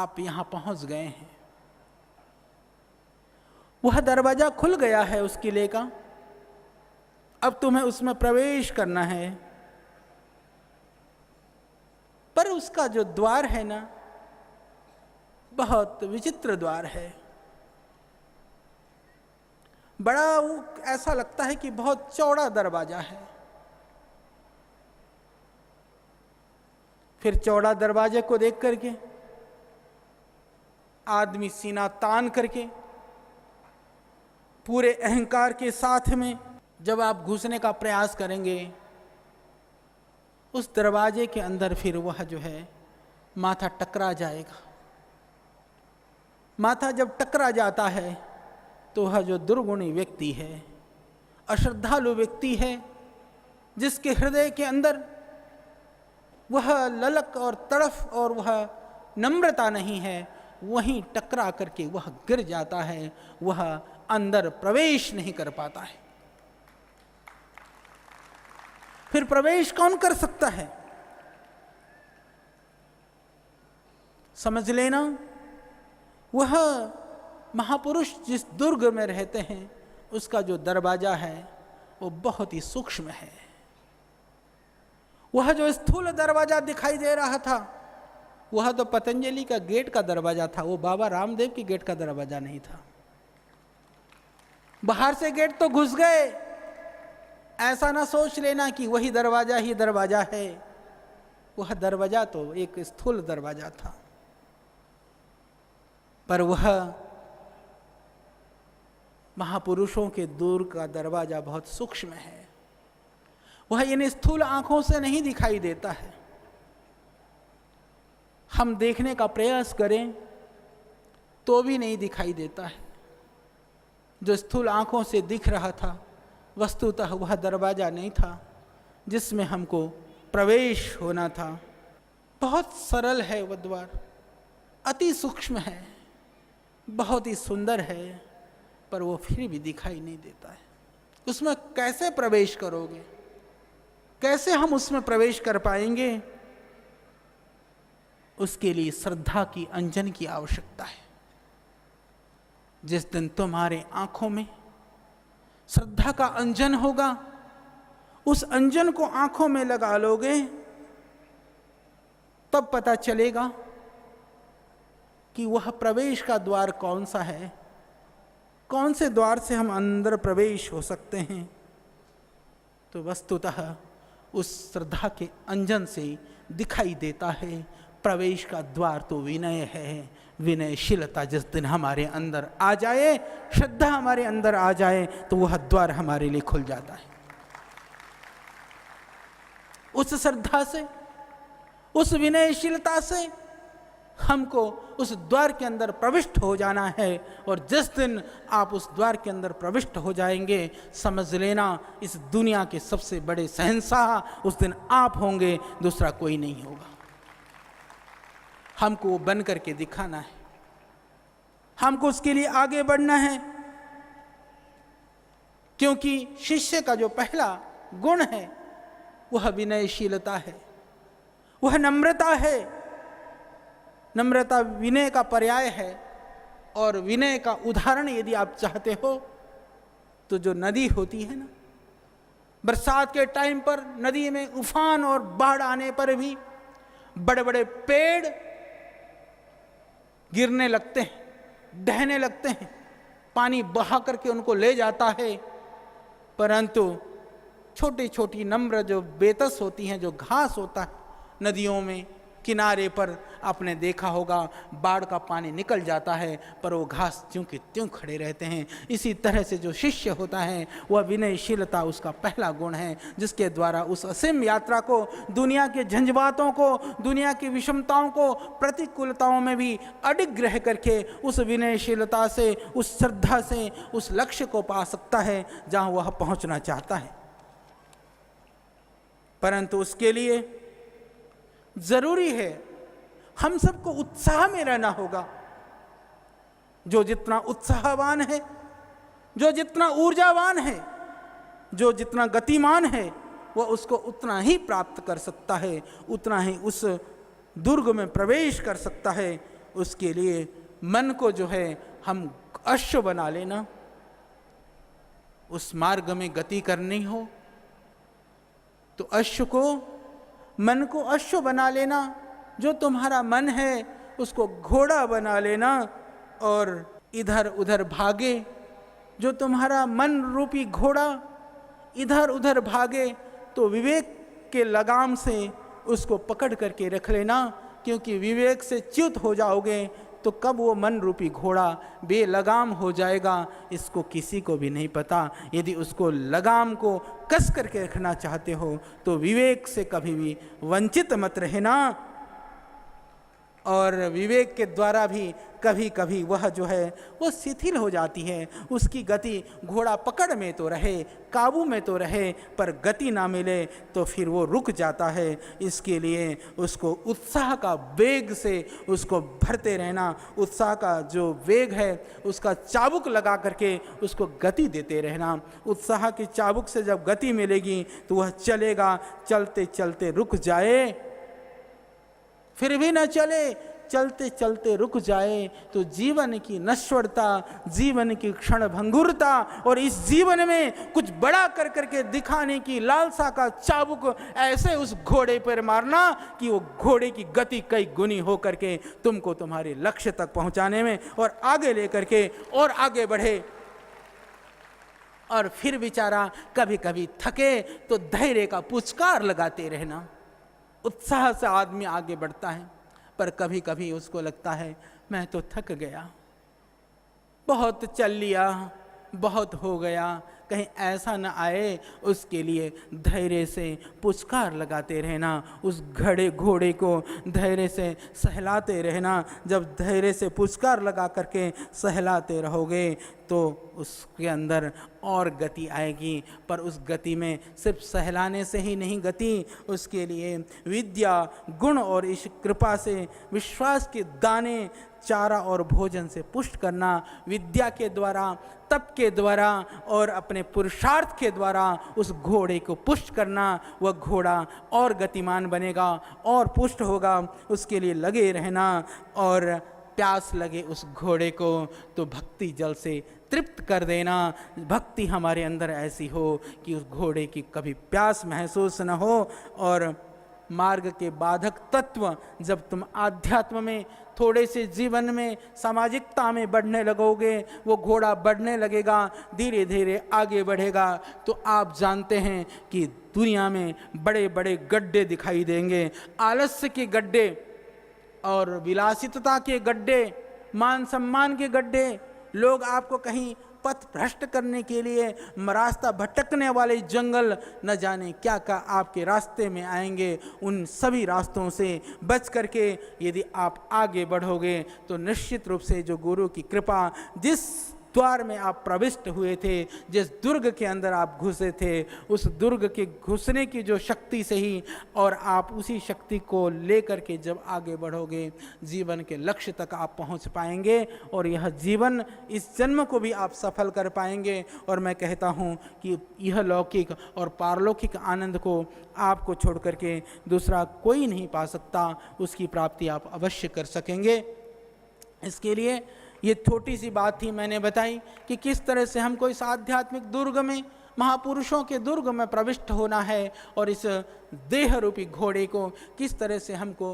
आप यहां पहुंच गए हैं, वह दरवाजा खुल गया है उस किले का, अब तुम्हें उसमें प्रवेश करना है। पर उसका जो द्वार है ना, बहुत विचित्र द्वार है। बड़ा ऐसा लगता है कि बहुत चौड़ा दरवाजा है। फिर चौड़ा दरवाजे को देख करके आदमी सीना तान करके पूरे अहंकार के साथ में जब आप घुसने का प्रयास करेंगे उस दरवाजे के अंदर, फिर वह जो है माथा टकरा जाएगा। माथा जब टकरा जाता है तो वह जो दुर्गुणी व्यक्ति है, अश्रद्धालु व्यक्ति है, जिसके हृदय के अंदर वह ललक और तड़फ और वह नम्रता नहीं है, वहीं टकरा करके वह गिर जाता है, वह अंदर प्रवेश नहीं कर पाता है। फिर प्रवेश कौन कर सकता है? समझ लेना, वह महापुरुष जिस दुर्ग में रहते हैं उसका जो दरवाजा है वो बहुत ही सूक्ष्म है। वह जो स्थूल दरवाजा दिखाई दे रहा था वह तो पतंजलि का गेट का दरवाजा था, वो बाबा रामदेव की गेट का दरवाजा नहीं था। बाहर से गेट तो घुस गए, ऐसा ना सोच लेना कि वही दरवाजा ही दरवाजा है। वह दरवाजा तो एक स्थूल दरवाजा था, पर वह महापुरुषों के दूर का दरवाजा बहुत सूक्ष्म है। वह इन स्थूल आंखों से नहीं दिखाई देता है। हम देखने का प्रयास करें तो भी नहीं दिखाई देता है। जो स्थूल आंखों से दिख रहा था वस्तुतः वह दरवाजा नहीं था जिसमें हमको प्रवेश होना था। बहुत सरल है वह द्वार, अति सूक्ष्म है, बहुत ही सुंदर है, पर वो फिर भी दिखाई नहीं देता है। उसमें कैसे प्रवेश करोगे? कैसे हम उसमें प्रवेश कर पाएंगे? उसके लिए श्रद्धा की अंजन की आवश्यकता है। जिस दिन तुम्हारे आंखों में श्रद्धा का अंजन होगा, उस अंजन को आंखों में लगा लोगे, तब पता चलेगा कि वह प्रवेश का द्वार कौन सा है, कौन से द्वार से हम अंदर प्रवेश हो सकते हैं। तो वस्तुतः उस श्रद्धा के अंजन से दिखाई देता है प्रवेश का द्वार तो विनय है। विनयशीलता जिस दिन हमारे अंदर आ जाए, श्रद्धा हमारे अंदर आ जाए, तो वह द्वार हमारे लिए खुल जाता है। उस श्रद्धा से, उस विनयशीलता से हमको उस द्वार के अंदर प्रविष्ट हो जाना है। और जिस दिन आप उस द्वार के अंदर प्रविष्ट हो जाएंगे, समझ लेना इस दुनिया के सबसे बड़े शहंशाह उस दिन आप होंगे, दूसरा कोई नहीं होगा। हमको वो बन करके दिखाना है, हमको उसके लिए आगे बढ़ना है। क्योंकि शिष्य का जो पहला गुण है वह विनयशीलता है, वह नम्रता है। नम्रता विनय का पर्याय है। और विनय का उदाहरण यदि आप चाहते हो तो जो नदी होती है ना, बरसात के टाइम पर नदी में उफान और बाढ़ आने पर भी बड़े बड़े पेड़ गिरने लगते हैं, ढहने लगते हैं, पानी बहा करके उनको ले जाता है। परंतु छोटी छोटी नम्र जो बेतस होती हैं, जो घास होता है नदियों में किनारे पर, आपने देखा होगा बाढ़ का पानी निकल जाता है पर वो घास त्यों के त्यों खड़े रहते हैं। इसी तरह से जो शिष्य होता है वह विनयशीलता उसका पहला गुण है, जिसके द्वारा उस असीम यात्रा को, दुनिया के झंझावातों को, दुनिया की विषमताओं को, प्रतिकूलताओं में भी अडिग रह करके उस विनयशीलता से, उस श्रद्धा से उस लक्ष्य को पा सकता है जहाँ वह पहुँचना चाहता है। परंतु उसके लिए जरूरी है हम सबको उत्साह में रहना होगा। जो जितना उत्साहवान है, जो जितना ऊर्जावान है, जो जितना गतिमान है, वह उसको उतना ही प्राप्त कर सकता है, उतना ही उस दुर्ग में प्रवेश कर सकता है। उसके लिए मन को जो है हम अश्व बना लेना। उस मार्ग में गति करनी हो तो अश्व को, मन को अश्व बना लेना। जो तुम्हारा मन है उसको घोड़ा बना लेना और इधर उधर भागे। जो तुम्हारा मन रूपी घोड़ा इधर उधर भागे तो विवेक के लगाम से उसको पकड़ करके रख लेना, क्योंकि विवेक से च्युत हो जाओगे तो कब वो मन रूपी घोड़ा बेलगाम हो जाएगा इसको किसी को भी नहीं पता। यदि उसको लगाम को कस करके रखना चाहते हो तो विवेक से कभी भी वंचित मत रहना। और विवेक के द्वारा भी कभी कभी वह जो है वो शिथिल हो जाती है। उसकी गति, घोड़ा पकड़ में तो रहे, काबू में तो रहे, पर गति ना मिले तो फिर वो रुक जाता है। इसके लिए उसको उत्साह का वेग से उसको भरते रहना। उत्साह का जो वेग है उसका चाबुक लगा करके उसको गति देते रहना। उत्साह की चाबुक से जब गति मिलेगी तो वह चलेगा, चलते चलते रुक जाए फिर भी न चले, चलते चलते रुक जाए तो जीवन की नश्वरता, जीवन की क्षण भंगुरता और इस जीवन में कुछ बड़ा कर करके दिखाने की लालसा का चाबुक ऐसे उस घोड़े पर मारना कि वो घोड़े की गति कई गुनी हो करके तुमको तुम्हारे लक्ष्य तक पहुंचाने में और आगे लेकर के और आगे बढ़े। और फिर बेचारा कभी कभी थके तो धैर्य का पुचकार लगाते रहना। उत्साह से आदमी आगे बढ़ता है, पर कभी कभी उसको लगता है मैं तो थक गया, बहुत चल लिया, बहुत हो गया, कहीं ऐसा न आए। उसके लिए धैर्य से पुचकार लगाते रहना, उस घोड़े को धैर्य से सहलाते रहना। जब धैर्य से पुचकार लगा करके सहलाते रहोगे तो उसके अंदर और गति आएगी। पर उस गति में सिर्फ सहलाने से ही नहीं गति, उसके लिए विद्या, गुण और इस कृपा से विश्वास के दाने चारा और भोजन से पुष्ट करना। विद्या के द्वारा, तप के द्वारा और अपने पुरुषार्थ के द्वारा उस घोड़े को पुष्ट करना। वह घोड़ा और गतिमान बनेगा और पुष्ट होगा। उसके लिए लगे रहना। और प्यास लगे उस घोड़े को तो भक्ति जल से तृप्त कर देना। भक्ति हमारे अंदर ऐसी हो कि उस घोड़े की कभी प्यास महसूस न हो। और मार्ग के बाधक तत्व जब तुम आध्यात्म में, थोड़े से जीवन में, सामाजिकता में बढ़ने लगोगे, वो घोड़ा बढ़ने लगेगा, धीरे धीरे आगे बढ़ेगा। तो आप जानते हैं कि दुनिया में बड़े बड़े गड्ढे दिखाई देंगे, आलस्य के गड्ढे और विलासितता के गड्ढे, मान सम्मान के गड्ढे। लोग आपको कहीं पथ भ्रष्ट करने के लिए रास्ता भटकने वाले जंगल न जाने क्या क्या आपके रास्ते में आएंगे। उन सभी रास्तों से बच करके यदि आप आगे बढ़ोगे तो निश्चित रूप से जो गुरु की कृपा, जिस द्वार में आप प्रविष्ट हुए थे, जिस दुर्ग के अंदर आप घुसे थे, उस दुर्ग के घुसने की जो शक्ति से ही और आप उसी शक्ति को लेकर के जब आगे बढ़ोगे जीवन के लक्ष्य तक आप पहुंच पाएंगे और यह जीवन, इस जन्म को भी आप सफल कर पाएंगे। और मैं कहता हूं कि यह लौकिक और पारलौकिक आनंद को आपको छोड़ करके दूसरा कोई नहीं पा सकता। उसकी प्राप्ति आप अवश्य कर सकेंगे। इसके लिए ये छोटी सी बात थी, मैंने बताई कि किस तरह से हमको इस आध्यात्मिक दुर्ग में, महापुरुषों के दुर्ग में प्रविष्ट होना है और इस देह रूपी घोड़े को किस तरह से हमको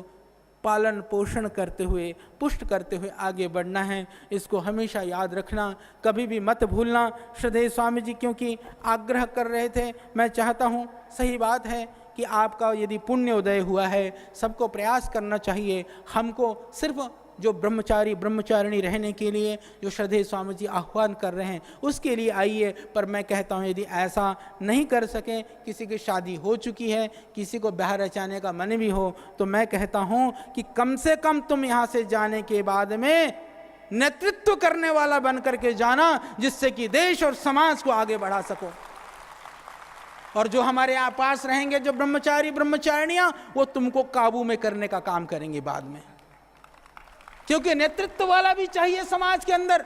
पालन पोषण करते हुए, पुष्ट करते हुए आगे बढ़ना है। इसको हमेशा याद रखना, कभी भी मत भूलना। श्रद्धेय स्वामी जी क्योंकि आग्रह कर रहे थे, मैं चाहता हूँ, सही बात है कि आपका यदि पुण्य उदय हुआ है, सबको प्रयास करना चाहिए। हमको सिर्फ जो ब्रह्मचारी ब्रह्मचारिणी रहने के लिए जो श्रद्धेय स्वामी जी आह्वान कर रहे हैं उसके लिए आइए। पर मैं कहता हूँ यदि ऐसा नहीं कर सकें, किसी की शादी हो चुकी है, किसी को ब्याह रचाने का मन भी हो, तो मैं कहता हूँ कि कम से कम तुम यहाँ से जाने के बाद में नेतृत्व करने वाला बन करके जाना, जिससे कि देश और समाज को आगे बढ़ा सको। और जो हमारे यहाँ पास रहेंगे जो ब्रह्मचारी ब्रह्मचारिणियाँ, वो तुमको काबू में करने का काम करेंगे बाद में, क्योंकि नेतृत्व वाला भी चाहिए समाज के अंदर।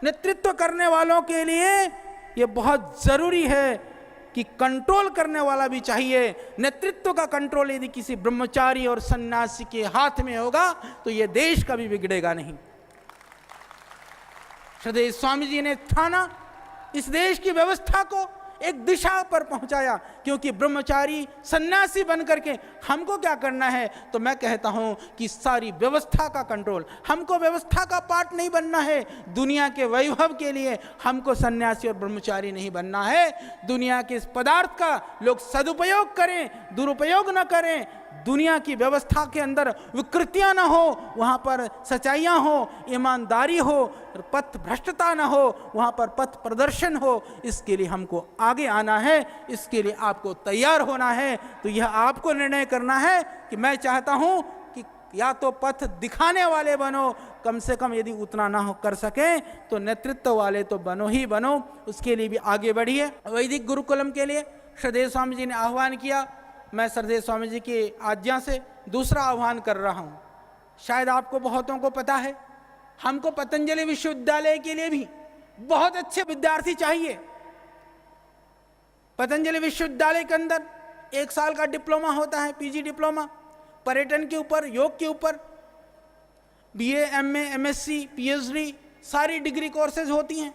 नेतृत्व करने वालों के लिए ये बहुत जरूरी है कि कंट्रोल करने वाला भी चाहिए। नेतृत्व का कंट्रोल यदि किसी ब्रह्मचारी और सन्यासी के हाथ में होगा तो यह देश कभी बिगड़ेगा नहीं। श्रद्धेय स्वामी जी ने ठाना, इस देश की व्यवस्था को एक दिशा पर पहुंचाया, क्योंकि ब्रह्मचारी सन्यासी बनकर के हमको क्या करना है, तो मैं कहता हूं कि सारी व्यवस्था का कंट्रोल, हमको व्यवस्था का पार्ट नहीं बनना है। दुनिया के वैभव के लिए हमको सन्यासी और ब्रह्मचारी नहीं बनना है। दुनिया के इस पदार्थ का लोग सदुपयोग करें, दुरुपयोग न करें। दुनिया की व्यवस्था के अंदर विकृतियां ना हो, वहां पर सच्चाइयां हो, ईमानदारी हो, पथ भ्रष्टता ना हो, वहां पर पथ प्रदर्शन हो। इसके लिए हमको आगे आना है, इसके लिए आपको तैयार होना है। तो यह आपको निर्णय करना है कि मैं चाहता हूं कि या तो पथ दिखाने वाले बनो, कम से कम यदि उतना ना हो कर सके तो नेतृत्व वाले तो बनो ही बनो। उसके लिए भी आगे बढ़िए। वैदिक गुरुकुलम के लिए श्रद्धेय स्वामी जी ने आह्वान किया। मैं श्रद्धेय स्वामी जी की आज्ञा से दूसरा आह्वान कर रहा हूं। शायद आपको बहुतों को पता है, हमको पतंजलि विश्वविद्यालय के लिए भी बहुत अच्छे विद्यार्थी चाहिए। पतंजलि विश्वविद्यालय के अंदर 1 साल का डिप्लोमा होता है, पीजी डिप्लोमा, पर्यटन के ऊपर, योग के ऊपर, बीए, एमए, एमएससी, पीएचडी, सारी डिग्री कोर्सेज होती हैं,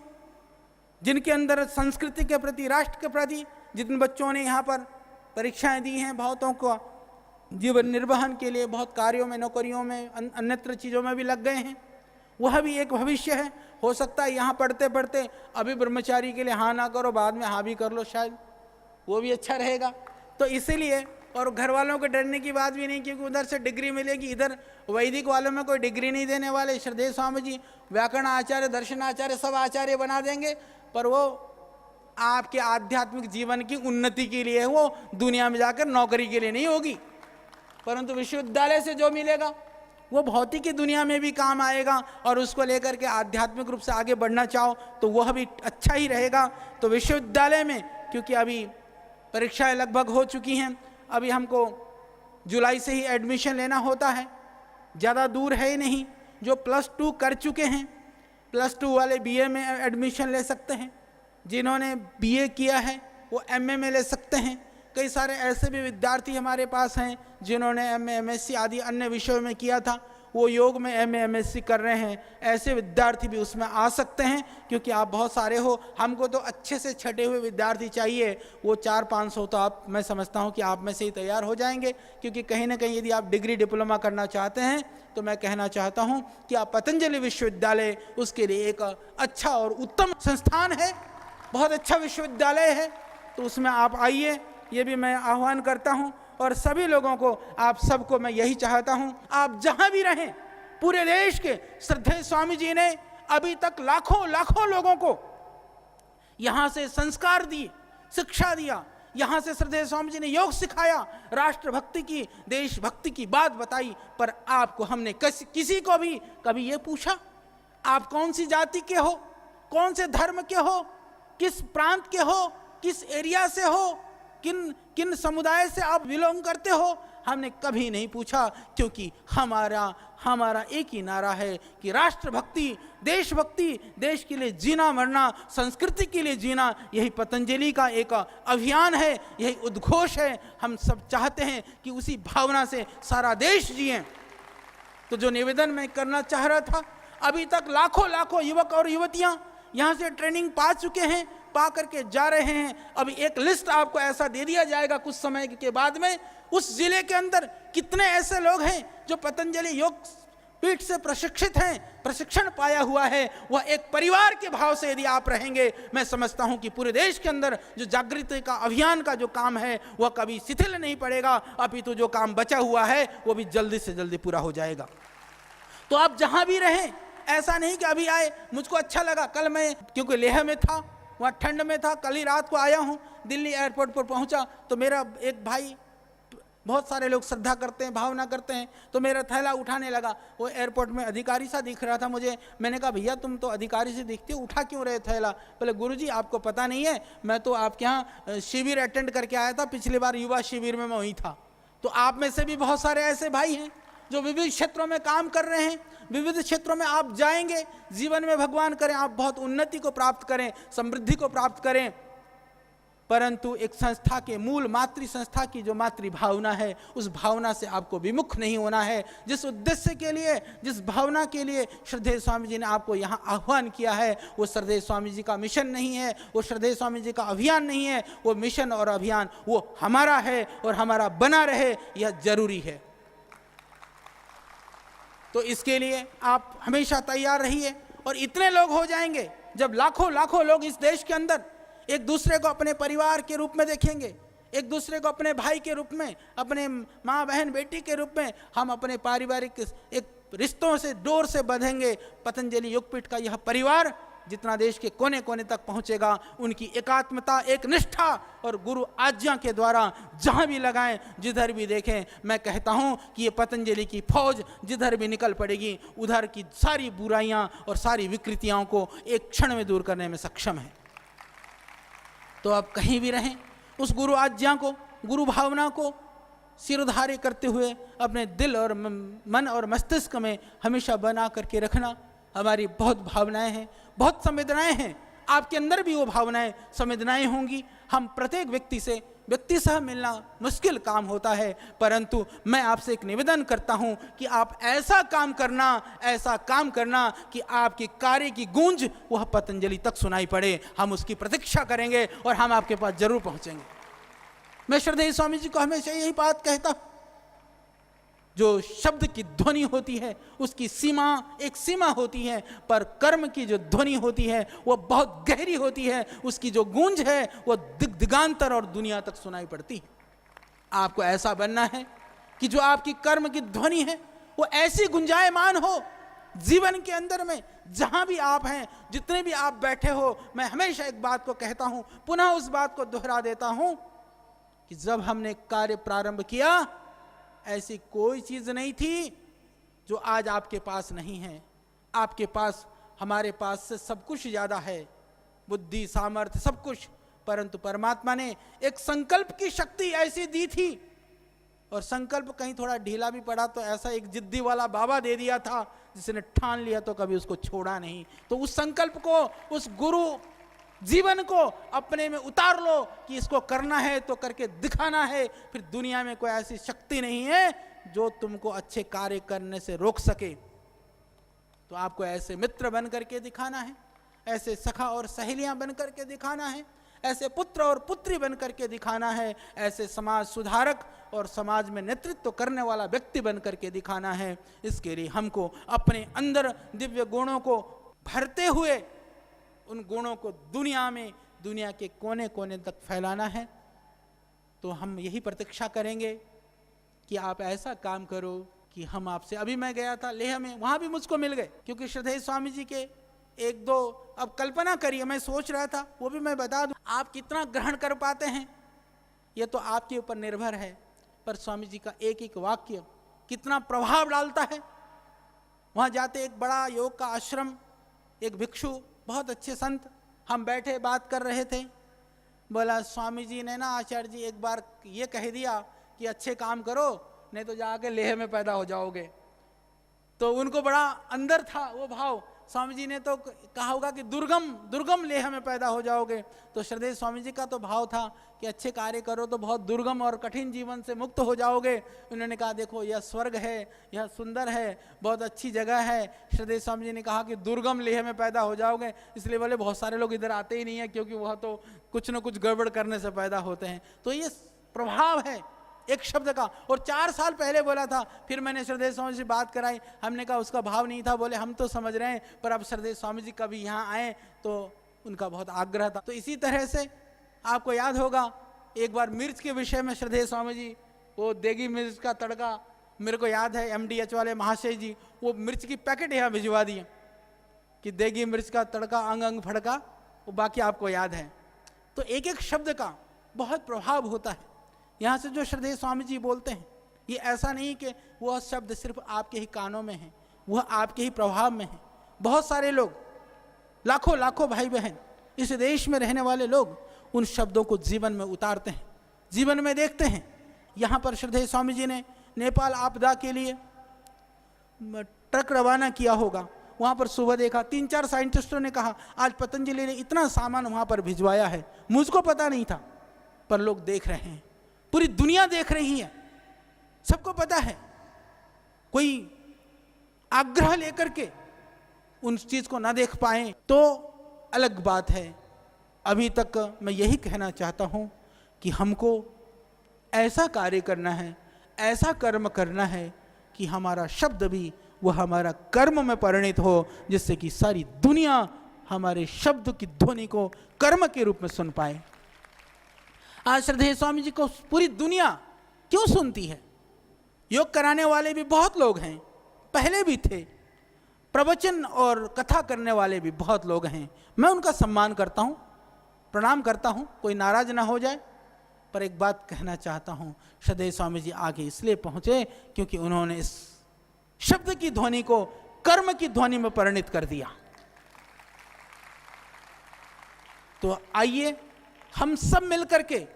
जिनके अंदर संस्कृति के प्रति, राष्ट्र के प्रति, जितने बच्चों ने यहाँ पर परीक्षाएं दी हैं, बहुतों को जीवन निर्वहन के लिए बहुत कार्यों में, नौकरियों में, अन्यत्र चीज़ों में भी लग गए हैं। वह भी एक भविष्य है। हो सकता है यहाँ पढ़ते पढ़ते अभी ब्रह्मचारी के लिए हाँ ना करो, बाद में हाँ भी कर लो, शायद वो भी अच्छा रहेगा। तो इसीलिए, और घर वालों को डरने की बात भी नहीं, क्योंकि उधर से डिग्री मिलेगी, इधर वैदिक वालों में कोई डिग्री नहीं देने वाले। श्रद्धेय स्वामी जी व्याकरण आचार्य, दर्शन आचार्य, सब आचार्य बना देंगे, पर वो आपके आध्यात्मिक जीवन की उन्नति के लिए, वो दुनिया में जाकर नौकरी के लिए नहीं होगी। परंतु विश्वविद्यालय से जो मिलेगा वो भौतिक दुनिया में भी काम आएगा, और उसको लेकर के आध्यात्मिक रूप से आगे बढ़ना चाहो तो वह भी अच्छा ही रहेगा। तो विश्वविद्यालय में, क्योंकि अभी परीक्षाएं लगभग हो चुकी हैं, अभी हमको जुलाई से ही एडमिशन लेना होता है, ज़्यादा दूर है ही नहीं। जो +2 कर चुके हैं, +2 वाले बीए में एडमिशन ले सकते हैं, जिन्होंने बीए किया है वो एमए में ले सकते हैं। कई सारे ऐसे भी विद्यार्थी हमारे पास हैं जिन्होंने एमए, एमएससी आदि अन्य विषयों में किया था, वो योग में एमए, एमएससी कर रहे हैं। ऐसे विद्यार्थी भी उसमें आ सकते हैं, क्योंकि आप बहुत सारे हो। हमको तो अच्छे से छटे हुए विद्यार्थी चाहिए। वो 400-500 तो आप, मैं समझता हूँ कि आप में से ही तैयार हो जाएंगे, क्योंकि कहीं ना कहीं यदि आप डिग्री डिप्लोमा करना चाहते हैं तो मैं कहना चाहता हूँ कि आप पतंजलि विश्वविद्यालय उसके लिए एक अच्छा और उत्तम संस्थान है, बहुत अच्छा विश्वविद्यालय है। तो उसमें आप आइए, ये भी मैं आह्वान करता हूं। और सभी लोगों को, आप सबको मैं यही चाहता हूं, आप जहां भी रहें, पूरे देश के श्रद्धेय स्वामी जी ने अभी तक लाखों लाखों लोगों को यहां से संस्कार दिए, शिक्षा दिया। यहां से श्रद्धेय स्वामी जी ने योग सिखाया, राष्ट्रभक्ति की, देशभक्ति की बात बताई। पर आपको हमने किसी को भी कभी ये पूछा आप कौन सी जाति के हो, कौन से धर्म के हो, किस प्रांत के हो, किस एरिया से हो, किन समुदाय से आप बिलोंग करते हो? हमने कभी नहीं पूछा, क्योंकि हमारा एक ही नारा है कि राष्ट्रभक्ति, देशभक्ति, देश के लिए जीना मरना, संस्कृति के लिए जीना, यही पतंजलि का एक अभियान है, यही उद्घोष है। हम सब चाहते हैं कि उसी भावना से सारा देश जिए। तो जो निवेदन मैं करना चाह रहा था, अभी तक लाखों लाखों युवक और युवतियां यहाँ से ट्रेनिंग पा चुके हैं, पा करके जा रहे हैं। अभी एक लिस्ट आपको ऐसा दे दिया जाएगा कुछ समय के बाद में, उस जिले के अंदर कितने ऐसे लोग हैं जो पतंजलि योग पीठ से प्रशिक्षित हैं, प्रशिक्षण पाया हुआ है। वह एक परिवार के भाव से यदि आप रहेंगे, मैं समझता हूं कि पूरे देश के अंदर जो जागृति का अभियान का जो काम है वह कभी शिथिल नहीं पड़ेगा, अपितु जो काम बचा हुआ है वो भी जल्दी से जल्दी पूरा हो जाएगा। तो आप जहां भी रहें, ऐसा नहीं कि अभी आए मुझको अच्छा लगा, कल मैं क्योंकि लेह में था, वहाँ ठंड में था, कल ही रात को आया हूँ, दिल्ली एयरपोर्ट पर पहुँचा तो मेरा एक भाई, बहुत सारे लोग श्रद्धा करते हैं, भावना करते हैं, तो मेरा थैला उठाने लगा। वो एयरपोर्ट में अधिकारी सा दिख रहा था मुझे। मैंने कहा भैया तुम तो अधिकारी से दिखते हो, उठा क्यों रहे थैला? बोले गुरुजी आपको पता नहीं है, मैं तो आपके यहाँ शिविर अटेंड करके आया था, पिछली बार युवा शिविर में मैं वहीं था। तो आप में से भी बहुत सारे ऐसे भाई हैं जो विविध क्षेत्रों में काम कर रहे हैं। विविध क्षेत्रों में आप जाएंगे, जीवन में भगवान करें आप बहुत उन्नति को प्राप्त करें, समृद्धि को प्राप्त करें। परंतु एक संस्था के मूल मातृ संस्था की जो मातृभावना है, उस भावना से आपको विमुख नहीं होना है। जिस उद्देश्य के लिए, जिस भावना के लिए श्रद्धेय स्वामी जी ने आपको यहाँ आह्वान किया है, वो श्रद्धेय स्वामी जी का मिशन नहीं है, वो श्रद्धेय स्वामी जी का अभियान नहीं है। वो मिशन और अभियान वो हमारा है और हमारा बना रहे, यह जरूरी है। तो इसके लिए आप हमेशा तैयार रहिए। और इतने लोग हो जाएंगे जब लाखों लाखों लोग इस देश के अंदर एक दूसरे को अपने परिवार के रूप में देखेंगे, एक दूसरे को अपने भाई के रूप में, अपने माँ बहन बेटी के रूप में, हम अपने पारिवारिक एक रिश्तों से डोर से बंधेंगे। पतंजलि योगपीठ का यह परिवार जितना देश के कोने कोने तक पहुंचेगा, उनकी एकात्मता, एक निष्ठा और गुरु आज्ञा के द्वारा जहां भी लगाएं, जिधर भी देखें, मैं कहता हूं कि ये पतंजलि की फौज जिधर भी निकल पड़ेगी, उधर की सारी बुराइयां और सारी विकृतियों को एक क्षण में दूर करने में सक्षम है। तो आप कहीं भी रहें, उस गुरु आज्ञा को, गुरु भावना को सिरधार्य करते हुए अपने दिल और मन और मस्तिष्क में हमेशा बना करके रखना। हमारी बहुत भावनाएं हैं, बहुत संवेदनाएं हैं, आपके अंदर भी वो भावनाएं संवेदनाएं होंगी। हम प्रत्येक व्यक्ति से व्यक्ति सह मिलना मुश्किल काम होता है, परंतु मैं आपसे एक निवेदन करता हूं कि आप ऐसा काम करना कि आपके कार्य की गूंज वह पतंजलि तक सुनाई पड़े। हम उसकी प्रतीक्षा करेंगे और हम आपके पास जरूर पहुंचेंगे। मैं श्रद्धेय स्वामी जी को हमेशा यही बात कहता हूं, जो शब्द की ध्वनि होती है उसकी सीमा, एक सीमा होती है, पर कर्म की जो ध्वनि होती है वो बहुत गहरी होती है। उसकी जो गूंज है वो दिगांतर और दुनिया तक सुनाई पड़ती है। आपको ऐसा बनना है कि जो आपकी कर्म की ध्वनि है वो ऐसी गुंजायमान हो जीवन के अंदर में, जहां भी आप हैं, जितने भी आप बैठे हो। मैं हमेशा एक बात को कहता हूं, पुनः उस बात को दोहरा देता हूं कि जब हमने कार्य प्रारंभ किया, ऐसी कोई चीज नहीं थी जो आज आपके पास नहीं है। आपके पास, हमारे पास से सब कुछ ज्यादा है, बुद्धि, सामर्थ्य, सब कुछ, परंतु परमात्मा ने एक संकल्प की शक्ति ऐसी दी थी, और संकल्प कहीं थोड़ा ढीला भी पड़ा तो ऐसा एक जिद्दी वाला बाबा दे दिया था, जिसने ठान लिया तो कभी उसको छोड़ा नहीं। तो उस संकल्प को, उस गुरु जीवन को अपने में उतार लो कि इसको करना है तो करके दिखाना है। फिर दुनिया में कोई ऐसी शक्ति नहीं है जो तुमको अच्छे कार्य करने से रोक सके। तो आपको ऐसे मित्र बन करके दिखाना है, ऐसे सखा और सहेलियां बन करके दिखाना है, ऐसे पुत्र और पुत्री बन करके दिखाना है, ऐसे समाज सुधारक और समाज में नेतृत्व करने वाला व्यक्ति बन करके दिखाना है। इसके लिए हमको अपने अंदर दिव्य गुणों को भरते हुए उन गुणों को दुनिया में, दुनिया के कोने कोने तक फैलाना है। तो हम यही प्रतीक्षा करेंगे कि आप ऐसा काम करो कि हम आपसे, अभी मैं गया था लेह में, वहां भी मुझको मिल गए, क्योंकि श्रद्धेय स्वामी जी के एक दो, अब कल्पना करिए, मैं सोच रहा था, वो भी मैं बता दूं, आप कितना ग्रहण कर पाते हैं ये तो आपके ऊपर निर्भर है, पर स्वामी जी का एक एक वाक्य कितना प्रभाव डालता है। वहां जाते एक बड़ा योग का आश्रम, एक भिक्षु, बहुत अच्छे संत, हम बैठे बात कर रहे थे, बोला स्वामी जी ने ना, आचार्य जी एक बार ये कह दिया कि अच्छे काम करो नहीं तो जाके लेह में पैदा हो जाओगे। तो उनको बड़ा अंदर था वो भाव, स्वामी जी ने तो कहा होगा कि दुर्गम लेह में पैदा हो जाओगे। तो श्रद्धेय स्वामी जी का तो भाव था कि अच्छे कार्य करो तो बहुत दुर्गम और कठिन जीवन से मुक्त हो जाओगे। उन्होंने कहा देखो यह स्वर्ग है, यह सुंदर है, बहुत अच्छी जगह है। श्रद्धेय स्वामी जी ने कहा कि दुर्गम लेह में पैदा हो जाओगे, इसलिए बोले बहुत सारे लोग इधर आते ही नहीं है, क्योंकि वह तो कुछ न कुछ गड़बड़ करने से पैदा होते हैं। तो ये प्रभाव है एक शब्द का। और 4 साल पहले बोला था, फिर मैंने श्रद्धेय स्वामी जी से बात कराई, हमने कहा उसका भाव नहीं था, बोले हम तो समझ रहे हैं, पर अब श्रद्धेय स्वामी जी कभी यहाँ आए तो उनका बहुत आग्रह था। तो इसी तरह से आपको याद होगा एक बार मिर्च के विषय में श्रद्धेय स्वामी जी, वो देगी मिर्च का तड़का, मेरे को याद है MDH वाले महाशय जी वो मिर्च की पैकेट यहाँ भिजवा दिए कि देगी मिर्च का तड़का अंग अंग फड़का, वो बाकी आपको याद है। तो एक एक शब्द का बहुत प्रभाव होता है। यहाँ से जो श्रद्धेय स्वामी जी बोलते हैं, ये ऐसा नहीं कि वह शब्द सिर्फ आपके ही कानों में है, वह आपके ही प्रभाव में है। बहुत सारे लोग, लाखों लाखों भाई बहन इस देश में रहने वाले लोग उन शब्दों को जीवन में उतारते हैं, जीवन में देखते हैं। यहाँ पर श्रद्धेय स्वामी जी ने नेपाल आपदा के लिए ट्रक रवाना किया होगा, वहाँ पर सुबह देखा 3-4 साइंटिस्टों ने कहा आज पतंजलि ने इतना सामान वहाँ पर भिजवाया है, मुझको पता नहीं था। पर लोग देख रहे हैं, पूरी दुनिया देख रही है, सबको पता है। कोई आग्रह लेकर के उन चीज को ना देख पाए तो अलग बात है। अभी तक मैं यही कहना चाहता हूं कि हमको ऐसा कार्य करना है, ऐसा कर्म करना है कि हमारा शब्द भी वह हमारा कर्म में परिणित हो, जिससे कि सारी दुनिया हमारे शब्द की ध्वनि को कर्म के रूप में सुन पाए। आज श्रद्धेय स्वामी जी को पूरी दुनिया क्यों सुनती है? योग कराने वाले भी बहुत लोग हैं, पहले भी थे, प्रवचन और कथा करने वाले भी बहुत लोग हैं। मैं उनका सम्मान करता हूं, प्रणाम करता हूं, कोई नाराज ना हो जाए। पर एक बात कहना चाहता हूं, श्रद्धेय स्वामी जी आगे इसलिए पहुंचे क्योंकि उन्होंने इस शब्द की ध्वनि को कर्म की ध्वनि में परिणित कर दिया। तो आइए हम सब मिलकर के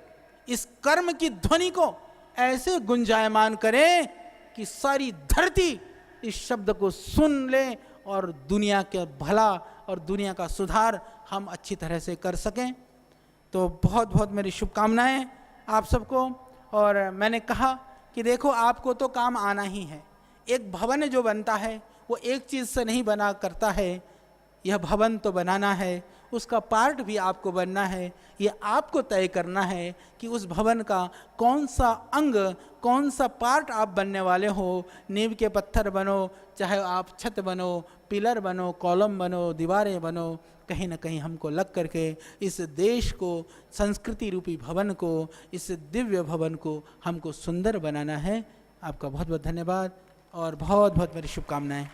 इस कर्म की ध्वनि को ऐसे गुंजायमान करें कि सारी धरती इस शब्द को सुन ले और दुनिया के भला और दुनिया का सुधार हम अच्छी तरह से कर सकें। तो बहुत बहुत मेरी शुभकामनाएं आप सबको। और मैंने कहा कि देखो, आपको तो काम आना ही है। एक भवन जो बनता है वो एक चीज़ से नहीं बना करता है। यह भवन तो बनाना है, उसका पार्ट भी आपको बनना है। ये आपको तय करना है कि उस भवन का कौन सा अंग, कौन सा पार्ट आप बनने वाले हो। नींव के पत्थर बनो, चाहे आप छत बनो, पिलर बनो, कॉलम बनो, दीवारें बनो, कहीं ना कहीं हमको लग करके इस देश को, संस्कृति रूपी भवन को, इस दिव्य भवन को हमको सुंदर बनाना है। आपका बहुत बहुत धन्यवाद और बहुत बहुत मेरी शुभकामनाएं।